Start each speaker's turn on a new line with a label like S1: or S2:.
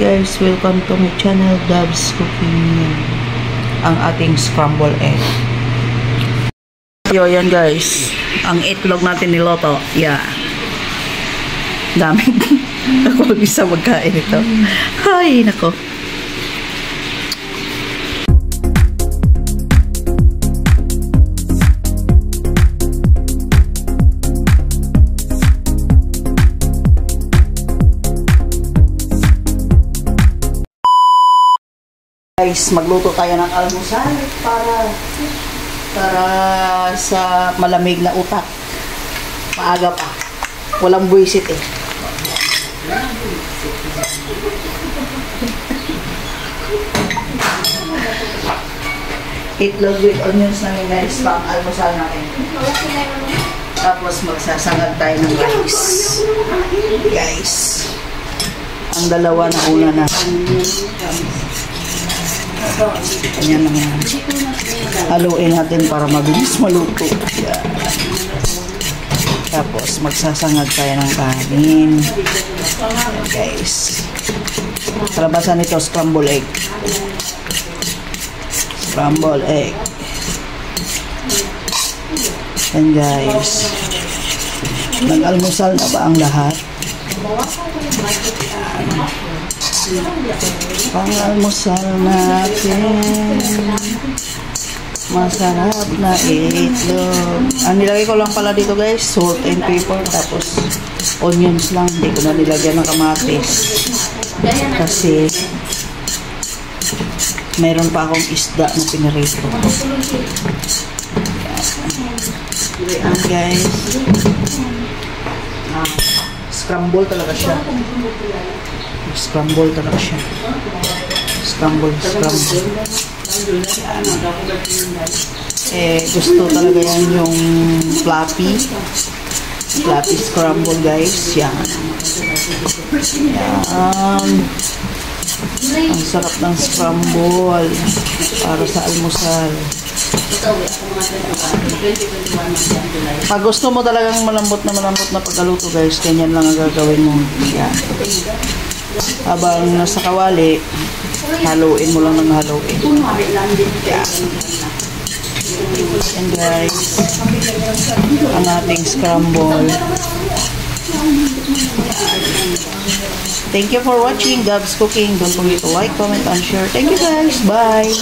S1: Guys, welcome to my channel, Doves Cooking. Ang ating scramble egg. Yo, yan guys. Ang itlog natin niloto. Yeah. Dami. Ako mag-isa magkain ito. Hay, nako. Guys, magluto tayo ng almusal para sa malamig na utak. Maaga pa. Walang buwisit eh. Itlog with onions namin guys, pang almusal natin. Tapos magsasangag tayo ng rice. Guys, ang dalawa na una na. Ganyan lang yan. Haluin natin para mabilis maluto. Yan. Tapos magsasangag tayo ng kanin. Yan, guys. Kalabasan nito, scramble egg. Scramble egg. Yan guys. Nag-almusal na ba ang lahat? Pang-almusal natin. Masarap na itlog. Ang nilagay ko lang pala dito guys, salt and pepper. Tapos onions lang. Hindi ko na nilagyan ng kamatis. Kasi mayroon pa akong isda na pinarito. Yan guys. Scramble talaga siya. Scramble talaga siya. Scramble. Gusto talaga yan yung fluffy scramble guys. Yan. Ang sarap ng scramble para sa almusal. Pag gusto mo talagang malambot na pagkaluto guys, ganyan lang ang gagawin mo. Yan. Habang nasa kawali, haluin mo lang ng haluin. Yeah. And guys, ang ating scramble. Thank you for watching Doves Cooking. Don't forget to like, comment, and share. Thank you guys. Bye.